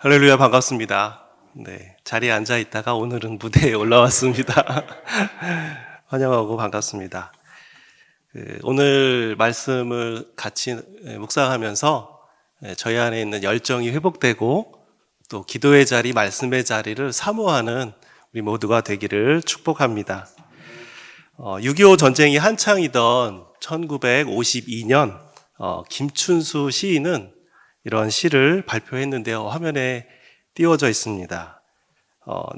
할렐루야, 반갑습니다. 네, 자리에 앉아 있다가 오늘은 무대에 올라왔습니다. 환영하고 반갑습니다. 오늘 말씀을 같이 묵상하면서 저희 안에 있는 열정이 회복되고 또 기도의 자리, 말씀의 자리를 사모하는 우리 모두가 되기를 축복합니다. 6.25 전쟁이 한창이던 1952년 김춘수 시인은 이런 시를 발표했는데요. 화면에 띄워져 있습니다.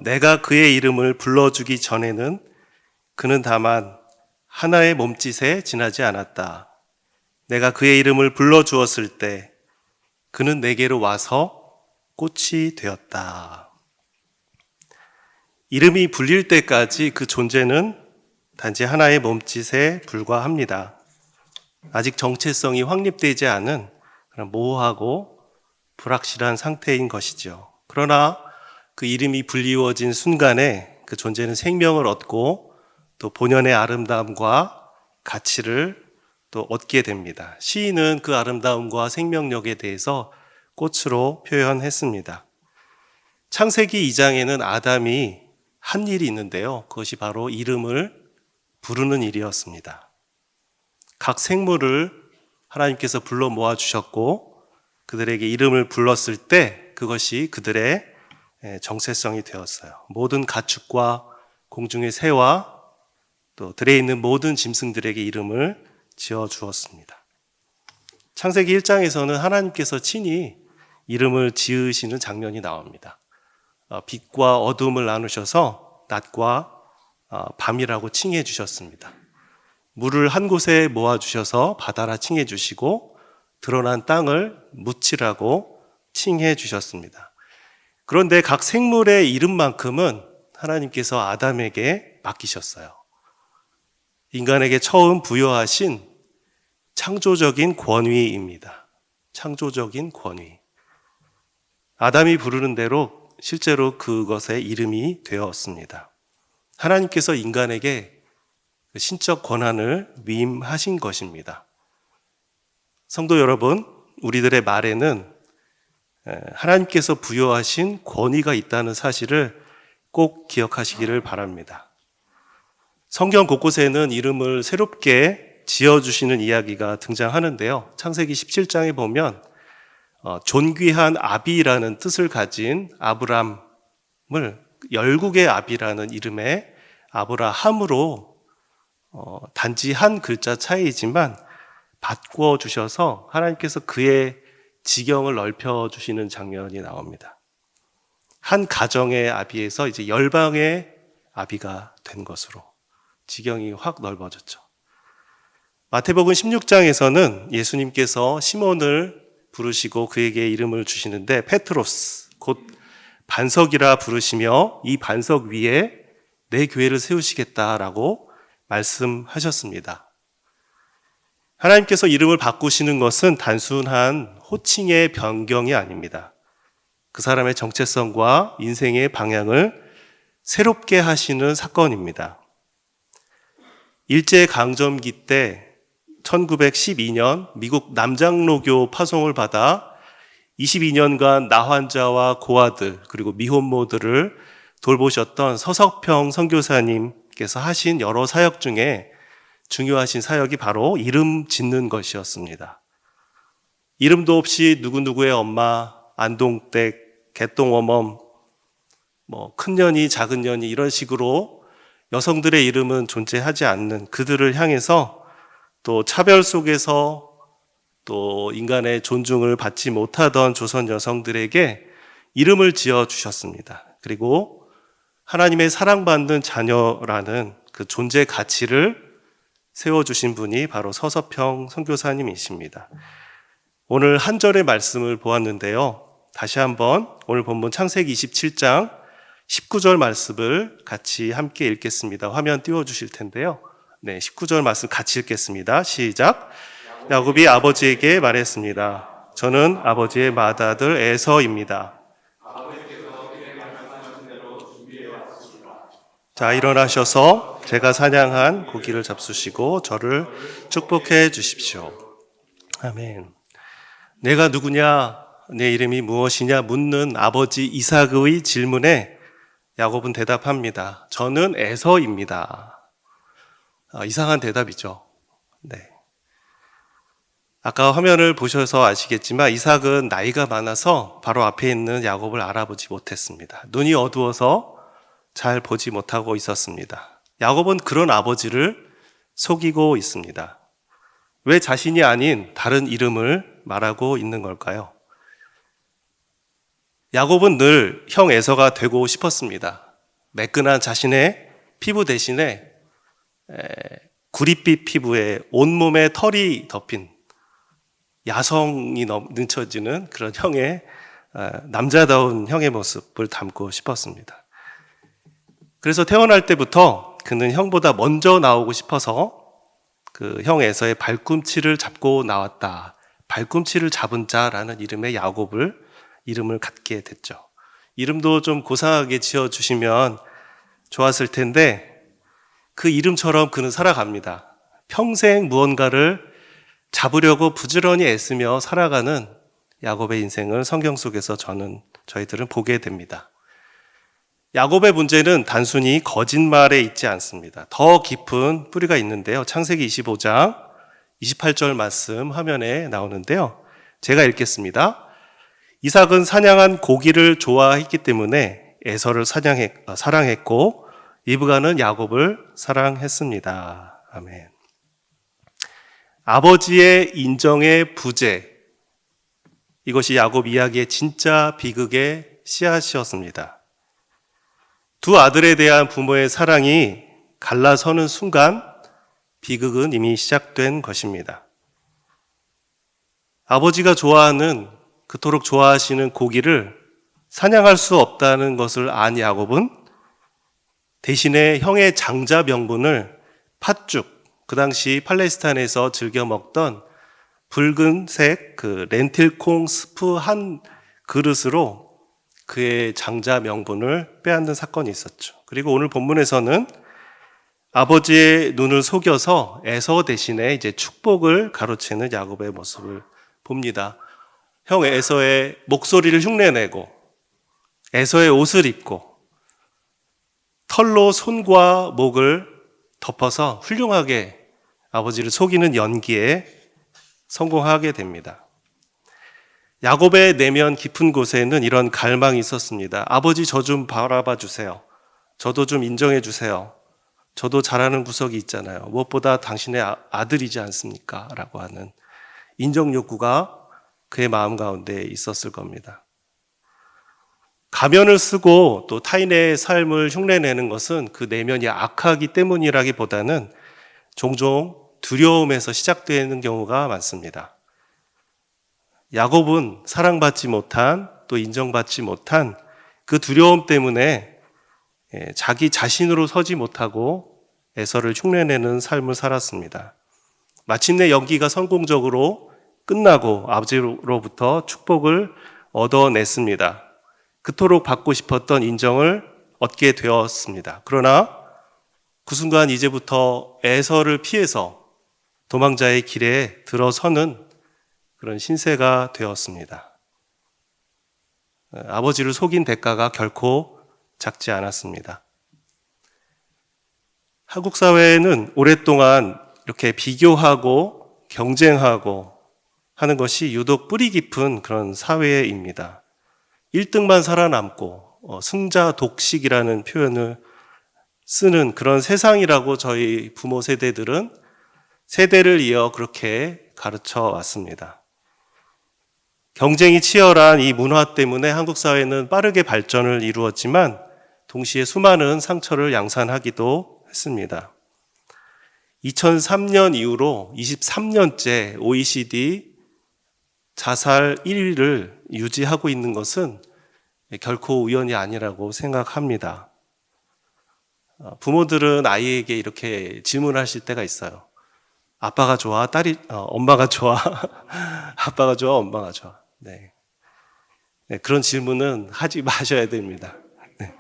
내가 그의 이름을 불러주기 전에는 그는 다만 하나의 몸짓에 지나지 않았다. 내가 그의 이름을 불러주었을 때 그는 내게로 와서 꽃이 되었다. 이름이 불릴 때까지 그 존재는 단지 하나의 몸짓에 불과합니다. 아직 정체성이 확립되지 않은 그런 모호하고 불확실한 상태인 것이죠. 그러나 그 이름이 불리워진 순간에 그 존재는 생명을 얻고 또 본연의 아름다움과 가치를 또 얻게 됩니다. 시인은 그 아름다움과 생명력에 대해서 꽃으로 표현했습니다. 창세기 2장에는 아담이 한 일이 있는데요. 그것이 바로 이름을 부르는 일이었습니다. 각 생물을 하나님께서 불러 모아주셨고 그들에게 이름을 불렀을 때 그것이 그들의 정체성이 되었어요. 모든 가축과 공중의 새와 또 들에 있는 모든 짐승들에게 이름을 지어주었습니다. 창세기 1장에서는 하나님께서 친히 이름을 지으시는 장면이 나옵니다. 빛과 어둠을 나누셔서 낮과 밤이라고 칭해 주셨습니다. 물을 한 곳에 모아주셔서 바다라 칭해 주시고 드러난 땅을 묻히라고 칭해 주셨습니다. 그런데 각 생물의 이름만큼은 하나님께서 아담에게 맡기셨어요. 인간에게 처음 부여하신 창조적인 권위입니다. 창조적인 권위. 아담이 부르는 대로 실제로 그것의 이름이 되었습니다. 하나님께서 인간에게 신적 권한을 위임하신 것입니다. 성도 여러분, 우리들의 말에는 하나님께서 부여하신 권위가 있다는 사실을 꼭 기억하시기를 바랍니다. 성경 곳곳에는 이름을 새롭게 지어주시는 이야기가 등장하는데요. 창세기 17장에 보면 존귀한 아비라는 뜻을 가진 아브람을 열국의 아비라는 이름의 아브라함으로 단지 한 글자 차이지만 바꿔주셔서 하나님께서 그의 지경을 넓혀주시는 장면이 나옵니다. 한 가정의 아비에서 이제 열방의 아비가 된 것으로 지경이 확 넓어졌죠. 마태복음 16장에서는 예수님께서 시몬을 부르시고 그에게 이름을 주시는데 페트로스, 곧 반석이라 부르시며 이 반석 위에 내 교회를 세우시겠다라고 말씀하셨습니다. 하나님께서 이름을 바꾸시는 것은 단순한 호칭의 변경이 아닙니다. 그 사람의 정체성과 인생의 방향을 새롭게 하시는 사건입니다. 일제강점기 때 1912년 미국 남장로교 파송을 받아 22년간 나환자와 고아들 그리고 미혼모들을 돌보셨던 서석평 선교사님께서 하신 여러 사역 중에 중요하신 사역이 바로 이름 짓는 것이었습니다. 이름도 없이 누구누구의 엄마, 안동댁, 개똥어멈, 큰년이, 작은년이 이런 식으로 여성들의 이름은 존재하지 않는 그들을 향해서 또 차별 속에서 또 인간의 존중을 받지 못하던 조선 여성들에게 이름을 지어주셨습니다. 그리고 하나님의 사랑받는 자녀라는 그 존재 가치를 세워주신 분이 바로 서서평 선교사님이십니다. 오늘 한 절의 말씀을 보았는데요. 다시 한번 오늘 본문 창세기 27장 19절 말씀을 같이 함께 읽겠습니다. 화면 띄워주실 텐데요. 네, 19절 말씀 같이 읽겠습니다. 시작. 야곱이 아버지에게 말했습니다. 저는 아버지의 맏아들 에서입니다. 자, 일어나셔서 제가 사냥한 고기를 잡수시고 저를 축복해 주십시오. 아멘. 내가 누구냐? 내 이름이 무엇이냐 묻는 아버지 이삭의 질문에 야곱은 대답합니다. 저는 에서입니다. 이상한 대답이죠. 네. 아까 화면을 보셔서 아시겠지만 이삭은 나이가 많아서 바로 앞에 있는 야곱을 알아보지 못했습니다. 눈이 어두워서 잘 보지 못하고 있었습니다. 야곱은 그런 아버지를 속이고 있습니다. 왜 자신이 아닌 다른 이름을 말하고 있는 걸까요? 야곱은 늘 형 에서가 되고 싶었습니다. 매끈한 자신의 피부 대신에 구릿빛 피부에 온몸에 털이 덮인 야성이 넘쳐지는 그런 형의 남자다운 형의 모습을 담고 싶었습니다. 그래서 태어날 때부터 그는 형보다 먼저 나오고 싶어서 그 형 에서의 발꿈치를 잡고 나왔다. 발꿈치를 잡은 자라는 이름의 야곱을 이름을 갖게 됐죠. 이름도 좀 고상하게 지어주시면 좋았을 텐데 그 이름처럼 그는 살아갑니다. 평생 무언가를 잡으려고 부지런히 애쓰며 살아가는 야곱의 인생을 성경 속에서 저희들은 보게 됩니다. 야곱의 문제는 단순히 거짓말에 있지 않습니다. 더 깊은 뿌리가 있는데요. 창세기 25장 28절 말씀 화면에 나오는데요. 제가 읽겠습니다. 이삭은 사냥한 고기를 좋아했기 때문에 에서를 사랑했고 리브가는 야곱을 사랑했습니다. 아멘. 아버지의 인정의 부재, 이것이 야곱 이야기의 진짜 비극의 씨앗이었습니다. 두 아들에 대한 부모의 사랑이 갈라서는 순간 비극은 이미 시작된 것입니다. 아버지가 좋아하는, 그토록 좋아하시는 고기를 사냥할 수 없다는 것을 안 야곱은 대신에 형의 장자 명분을 팥죽, 그 당시 팔레스타인에서 즐겨 먹던 붉은색 그 렌틸콩 스프 한 그릇으로 그의 장자 명분을 빼앗는 사건이 있었죠. 그리고 오늘 본문에서는 아버지의 눈을 속여서 에서 대신에 이제 축복을 가로채는 야곱의 모습을 봅니다. 형 에서의 목소리를 흉내내고 에서의 옷을 입고 털로 손과 목을 덮어서 훌륭하게 아버지를 속이는 연기에 성공하게 됩니다. 야곱의 내면 깊은 곳에는 이런 갈망이 있었습니다. 아버지, 저 좀 바라봐 주세요. 저도 좀 인정해 주세요. 저도 잘하는 구석이 있잖아요. 무엇보다 당신의 아들이지 않습니까? 라고 하는 인정 욕구가 그의 마음 가운데 있었을 겁니다. 가면을 쓰고 또 타인의 삶을 흉내내는 것은 그 내면이 악하기 때문이라기보다는 종종 두려움에서 시작되는 경우가 많습니다. 야곱은 사랑받지 못한, 또 인정받지 못한 그 두려움 때문에 자기 자신으로 서지 못하고 에서를 흉내내는 삶을 살았습니다. 마침내 연기가 성공적으로 끝나고 아버지로부터 축복을 얻어냈습니다. 그토록 받고 싶었던 인정을 얻게 되었습니다. 그러나 그 순간 이제부터 에서를 피해서 도망자의 길에 들어서는 그런 신세가 되었습니다. 아버지를 속인 대가가 결코 작지 않았습니다. 한국 사회는 오랫동안 이렇게 비교하고 경쟁하고 하는 것이 유독 뿌리 깊은 그런 사회입니다. 1등만 살아남고 승자 독식이라는 표현을 쓰는 그런 세상이라고 저희 부모 세대들은 세대를 이어 그렇게 가르쳐 왔습니다. 경쟁이 치열한 이 문화 때문에 한국 사회는 빠르게 발전을 이루었지만 동시에 수많은 상처를 양산하기도 했습니다. 2003년 이후로 23년째 OECD 자살 1위를 유지하고 있는 것은 결코 우연이 아니라고 생각합니다. 부모들은 아이에게 이렇게 질문하실 때가 있어요. 아빠가 좋아? 엄마가 좋아? 아빠가 좋아? 엄마가 좋아? 네. 그런 질문은 하지 마셔야 됩니다. 네.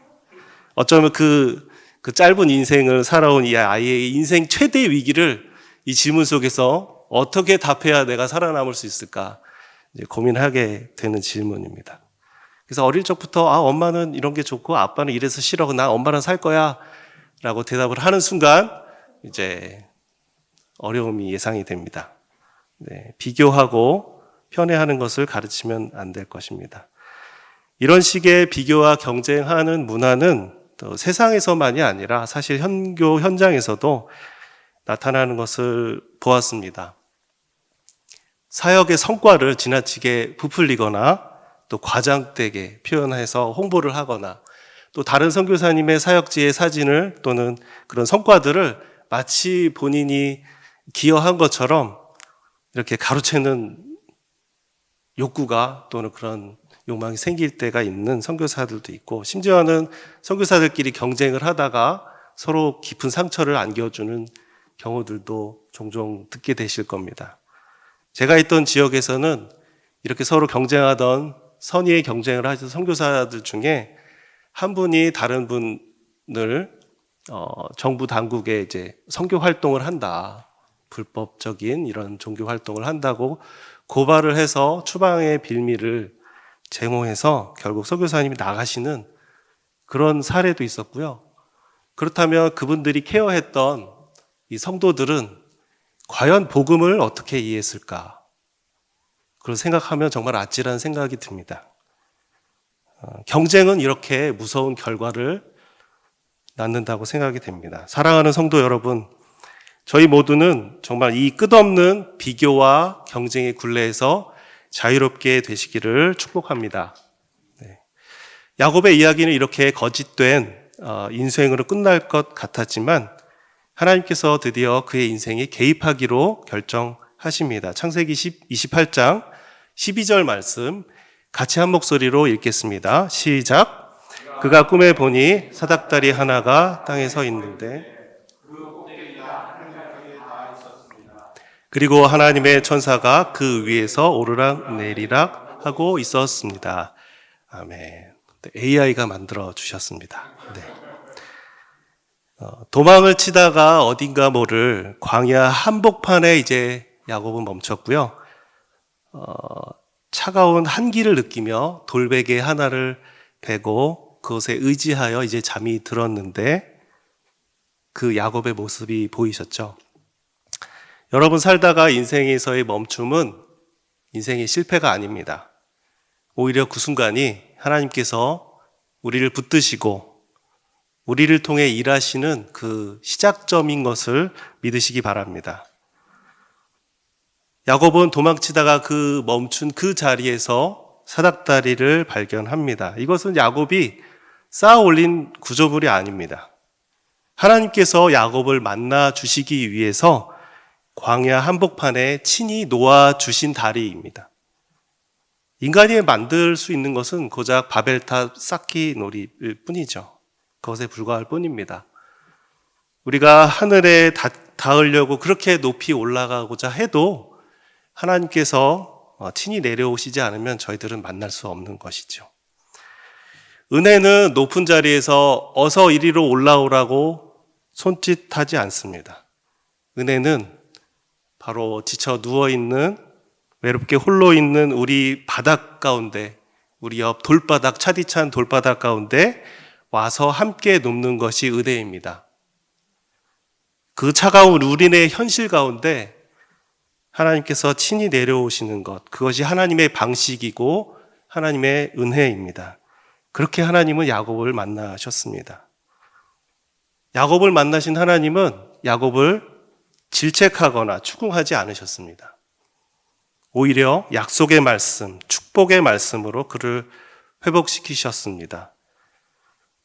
어쩌면 그 짧은 인생을 살아온 이 아이의 인생 최대 위기를 이 질문 속에서 어떻게 답해야 내가 살아남을 수 있을까? 이제 고민하게 되는 질문입니다. 그래서 어릴 적부터 엄마는 이런 게 좋고 아빠는 이래서 싫어. 난 엄마랑 살 거야. 라고 대답을 하는 순간 이제 어려움이 예상이 됩니다. 네, 비교하고 편애하는 것을 가르치면 안 될 것입니다. 이런 식의 비교와 경쟁하는 문화는 또 세상에서만이 아니라 사실 현교 현장에서도 나타나는 것을 보았습니다. 사역의 성과를 지나치게 부풀리거나 또 과장되게 표현해서 홍보를 하거나 또 다른 선교사님의 사역지의 사진을 또는 그런 성과들을 마치 본인이 기여한 것처럼 이렇게 가로채는 욕구가 또는 그런 욕망이 생길 때가 있는 선교사들도 있고, 심지어는 선교사들끼리 경쟁을 하다가 서로 깊은 상처를 안겨주는 경우들도 종종 듣게 되실 겁니다. 제가 있던 지역에서는 이렇게 서로 경쟁하던 선의의 경쟁을 하던 선교사들 중에 한 분이 다른 분을 정부 당국에 이제 선교 활동을 한다, 불법적인 이런 종교 활동을 한다고 고발을 해서 추방의 빌미를 제공해서 결국 선교사님이 나가시는 그런 사례도 있었고요. 그렇다면 그분들이 케어했던 이 성도들은 과연 복음을 어떻게 이해했을까? 그걸 생각하면 정말 아찔한 생각이 듭니다. 경쟁은 이렇게 무서운 결과를 낳는다고 생각이 됩니다. 사랑하는 성도 여러분, 저희 모두는 정말 이 끝없는 비교와 경쟁의 굴레에서 자유롭게 되시기를 축복합니다. 네. 야곱의 이야기는 이렇게 거짓된 인생으로 끝날 것 같았지만 하나님께서 드디어 그의 인생에 개입하기로 결정하십니다. 창세기 28장 12절 말씀 같이 한 목소리로 읽겠습니다. 시작. 그가 꿈에 보니 사닥다리 하나가 땅에 서 있는데 그리고 하나님의 천사가 그 위에서 오르락 내리락 하고 있었습니다. 아멘. AI가 만들어 주셨습니다. 네. 도망을 치다가 어딘가 모를 광야 한복판에 이제 야곱은 멈췄고요. 차가운 한기를 느끼며 돌베개 하나를 베고 그것에 의지하여 이제 잠이 들었는데 그 야곱의 모습이 보이셨죠? 여러분 살다가 인생에서의 멈춤은 인생의 실패가 아닙니다. 오히려 그 순간이 하나님께서 우리를 붙드시고 우리를 통해 일하시는 그 시작점인 것을 믿으시기 바랍니다. 야곱은 도망치다가 그 멈춘 그 자리에서 사닥다리를 발견합니다. 이것은 야곱이 쌓아 올린 구조물이 아닙니다. 하나님께서 야곱을 만나 주시기 위해서 광야 한복판에 친히 놓아 주신 다리입니다. 인간이 만들 수 있는 것은 고작 바벨탑 쌓기 놀이일 뿐이죠. 그것에 불과할 뿐입니다. 우리가 하늘에 닿으려고 그렇게 높이 올라가고자 해도 하나님께서 친히 내려오시지 않으면 저희들은 만날 수 없는 것이죠. 은혜는 높은 자리에서 어서 이리로 올라오라고 손짓하지 않습니다. 은혜는 바로 지쳐 누워있는, 외롭게 홀로 있는 우리 바닥 가운데, 우리 옆 돌바닥, 차디찬 돌바닥 가운데 와서 함께 눕는 것이 은혜입니다. 그 차가운 우리네 현실 가운데 하나님께서 친히 내려오시는 것, 그것이 하나님의 방식이고 하나님의 은혜입니다. 그렇게 하나님은 야곱을 만나셨습니다. 야곱을 만나신 하나님은 야곱을 질책하거나 추궁하지 않으셨습니다. 오히려 약속의 말씀, 축복의 말씀으로 그를 회복시키셨습니다.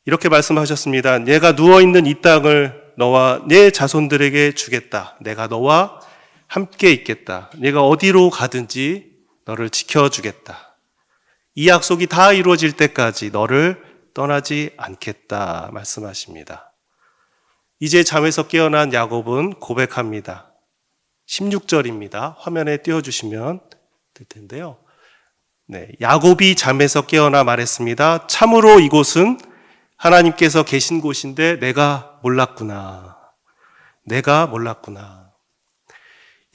이렇게 말씀하셨습니다. 내가 누워있는 이 땅을 너와 내 자손들에게 주겠다. 내가 너와 함께 있겠다. 내가 어디로 가든지 너를 지켜주겠다. 이 약속이 다 이루어질 때까지 너를 떠나지 않겠다 말씀하십니다. 이제 잠에서 깨어난 야곱은 고백합니다. 16절입니다. 화면에 띄워주시면 될 텐데요. 네, 야곱이 잠에서 깨어나 말했습니다. 참으로 이곳은 하나님께서 계신 곳인데 내가 몰랐구나. 내가 몰랐구나.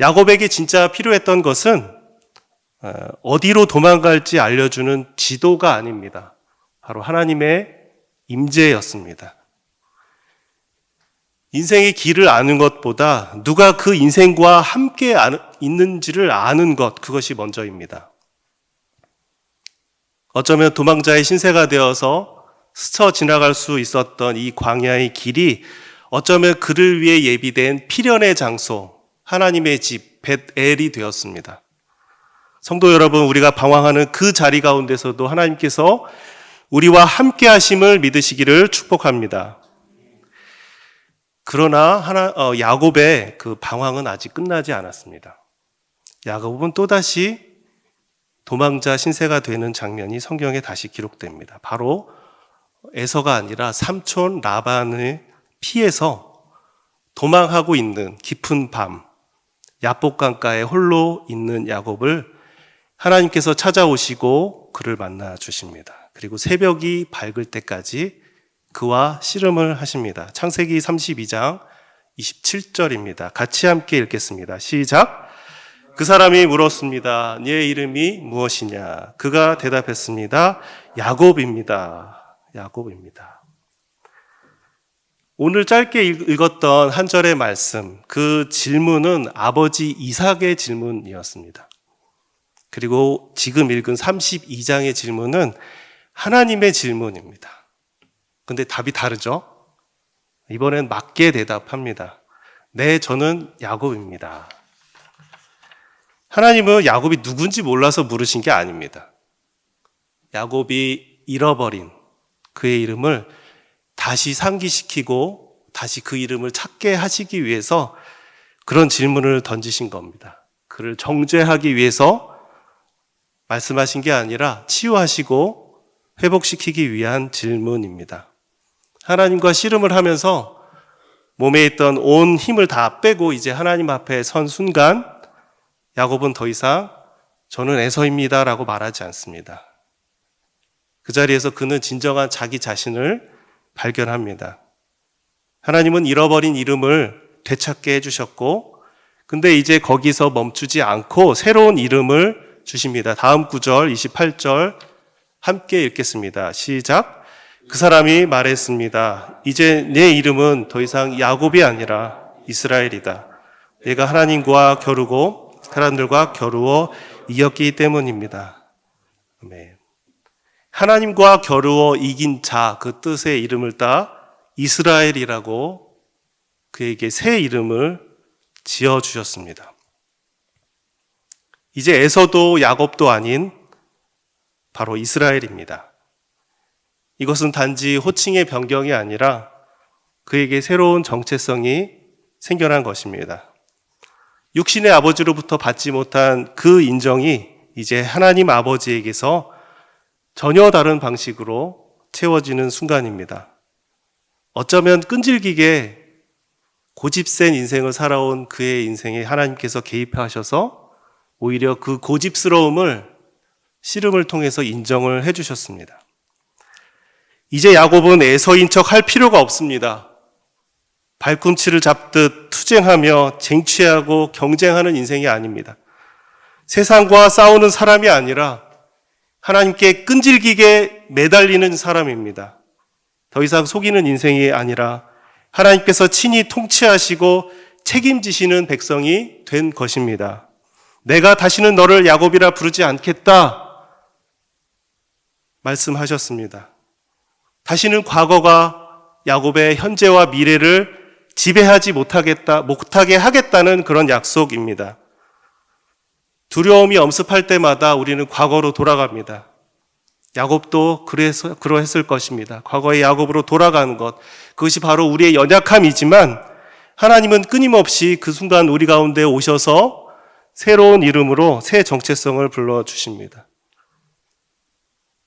야곱에게 진짜 필요했던 것은 어디로 도망갈지 알려주는 지도가 아닙니다. 바로 하나님의 임재였습니다. 인생의 길을 아는 것보다 누가 그 인생과 함께 있는지를 아는 것, 그것이 먼저입니다. 어쩌면 도망자의 신세가 되어서 스쳐 지나갈 수 있었던 이 광야의 길이 어쩌면 그를 위해 예비된 필연의 장소, 하나님의 집, 벳엘이 되었습니다. 성도 여러분, 우리가 방황하는 그 자리 가운데서도 하나님께서 우리와 함께 하심을 믿으시기를 축복합니다. 그러나 야곱의 그 방황은 아직 끝나지 않았습니다. 야곱은 또다시 도망자 신세가 되는 장면이 성경에 다시 기록됩니다. 바로 에서가 아니라 삼촌 라반을 피해서 도망하고 있는 깊은 밤, 야복강가에 홀로 있는 야곱을 하나님께서 찾아오시고 그를 만나 주십니다. 그리고 새벽이 밝을 때까지 그와 씨름을 하십니다. 창세기 32장 27절입니다. 같이 함께 읽겠습니다. 시작. 그 사람이 물었습니다. 네 이름이 무엇이냐? 그가 대답했습니다. 야곱입니다. 야곱입니다. 오늘 짧게 읽었던 한 절의 말씀, 그 질문은 아버지 이삭의 질문이었습니다. 그리고 지금 읽은 32장의 질문은 하나님의 질문입니다. 근데 답이 다르죠? 이번엔 맞게 대답합니다. 네, 저는 야곱입니다. 하나님은 야곱이 누군지 몰라서 물으신 게 아닙니다. 야곱이 잃어버린 그의 이름을 다시 상기시키고 다시 그 이름을 찾게 하시기 위해서 그런 질문을 던지신 겁니다. 그를 정죄하기 위해서 말씀하신 게 아니라 치유하시고 회복시키기 위한 질문입니다. 하나님과 씨름을 하면서 몸에 있던 온 힘을 다 빼고 이제 하나님 앞에 선 순간 야곱은 더 이상 저는 에서입니다 라고 말하지 않습니다. 그 자리에서 그는 진정한 자기 자신을 발견합니다. 하나님은 잃어버린 이름을 되찾게 해주셨고 근데 이제 거기서 멈추지 않고 새로운 이름을 주십니다. 다음 구절 28절 함께 읽겠습니다. 시작. 그 사람이 말했습니다. 이제 내 이름은 더 이상 야곱이 아니라 이스라엘이다. 내가 하나님과 겨루고 사람들과 겨루어 이겼기 때문입니다. 아멘. 하나님과 겨루어 이긴 자, 그 뜻의 이름을 따 이스라엘이라고 그에게 새 이름을 지어주셨습니다. 이제 에서도 야곱도 아닌 바로 이스라엘입니다. 이것은 단지 호칭의 변경이 아니라 그에게 새로운 정체성이 생겨난 것입니다. 육신의 아버지로부터 받지 못한 그 인정이 이제 하나님 아버지에게서 전혀 다른 방식으로 채워지는 순간입니다. 어쩌면 끈질기게 고집센 인생을 살아온 그의 인생에 하나님께서 개입하셔서 오히려 그 고집스러움을 씨름을 통해서 인정을 해주셨습니다. 이제 야곱은 에서인 척 할 필요가 없습니다. 발꿈치를 잡듯 투쟁하며 쟁취하고 경쟁하는 인생이 아닙니다. 세상과 싸우는 사람이 아니라 하나님께 끈질기게 매달리는 사람입니다. 더 이상 속이는 인생이 아니라 하나님께서 친히 통치하시고 책임지시는 백성이 된 것입니다. 내가 다시는 너를 야곱이라 부르지 않겠다 말씀하셨습니다. 다시는 과거가 야곱의 현재와 미래를 지배하지 못하게 하겠다는 그런 약속입니다. 두려움이 엄습할 때마다 우리는 과거로 돌아갑니다. 야곱도 그러했을 것입니다. 과거의 야곱으로 돌아가는 것, 그것이 바로 우리의 연약함이지만 하나님은 끊임없이 그 순간 우리 가운데 오셔서 새로운 이름으로 새 정체성을 불러주십니다.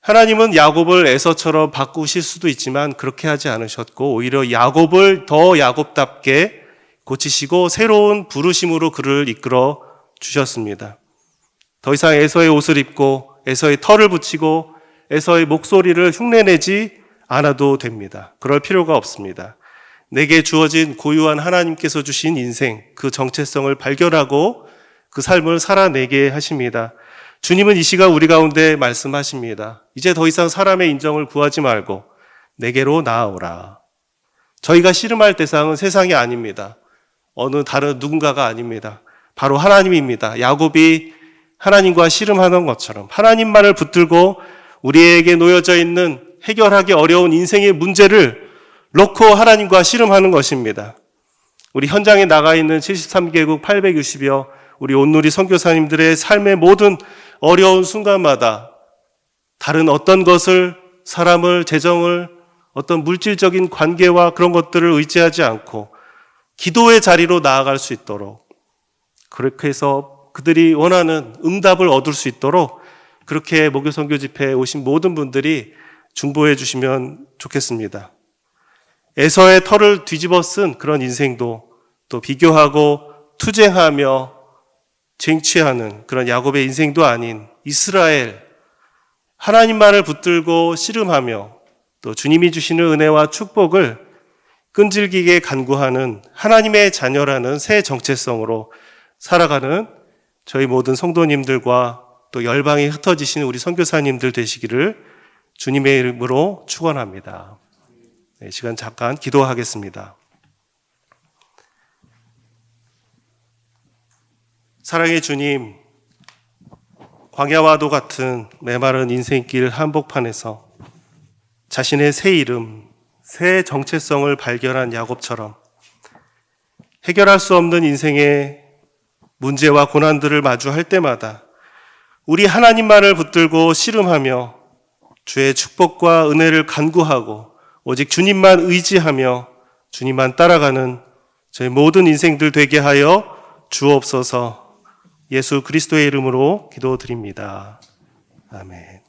하나님은 야곱을 에서처럼 바꾸실 수도 있지만 그렇게 하지 않으셨고 오히려 야곱을 더 야곱답게 고치시고 새로운 부르심으로 그를 이끌어 주셨습니다. 더 이상 에서의 옷을 입고 에서의 털을 붙이고 에서의 목소리를 흉내내지 않아도 됩니다. 그럴 필요가 없습니다. 내게 주어진 고유한 하나님께서 주신 인생, 그 정체성을 발견하고 그 삶을 살아내게 하십니다. 주님은 이 시간 우리 가운데 말씀하십니다. 이제 더 이상 사람의 인정을 구하지 말고 내게로 나아오라. 저희가 씨름할 대상은 세상이 아닙니다. 어느 다른 누군가가 아닙니다. 바로 하나님입니다. 야곱이 하나님과 씨름하는 것처럼 하나님만을 붙들고 우리에게 놓여져 있는 해결하기 어려운 인생의 문제를 놓고 하나님과 씨름하는 것입니다. 우리 현장에 나가 있는 73개국 860여 우리 온누리 선교사님들의 삶의 모든 어려운 순간마다 다른 어떤 것을, 사람을, 재정을, 어떤 물질적인 관계와 그런 것들을 의지하지 않고 기도의 자리로 나아갈 수 있도록, 그렇게 해서 그들이 원하는 응답을 얻을 수 있도록 그렇게 목요 선교 집회에 오신 모든 분들이 중보해 주시면 좋겠습니다. 에서의 털을 뒤집어 쓴 그런 인생도, 또 비교하고 투쟁하며 쟁취하는 그런 야곱의 인생도 아닌 이스라엘, 하나님만을 붙들고 씨름하며 또 주님이 주시는 은혜와 축복을 끈질기게 간구하는 하나님의 자녀라는 새 정체성으로 살아가는 저희 모든 성도님들과 또 열방에 흩어지신 우리 선교사님들 되시기를 주님의 이름으로 축원합니다. 네, 시간 잠깐 기도하겠습니다. 사랑의 주님, 광야와도 같은 메마른 인생길 한복판에서 자신의 새 이름, 새 정체성을 발견한 야곱처럼 해결할 수 없는 인생의 문제와 고난들을 마주할 때마다 우리 하나님만을 붙들고 씨름하며 주의 축복과 은혜를 간구하고 오직 주님만 의지하며 주님만 따라가는 저희 모든 인생들 되게 하여 주옵소서. 예수 그리스도의 이름으로 기도드립니다. 아멘.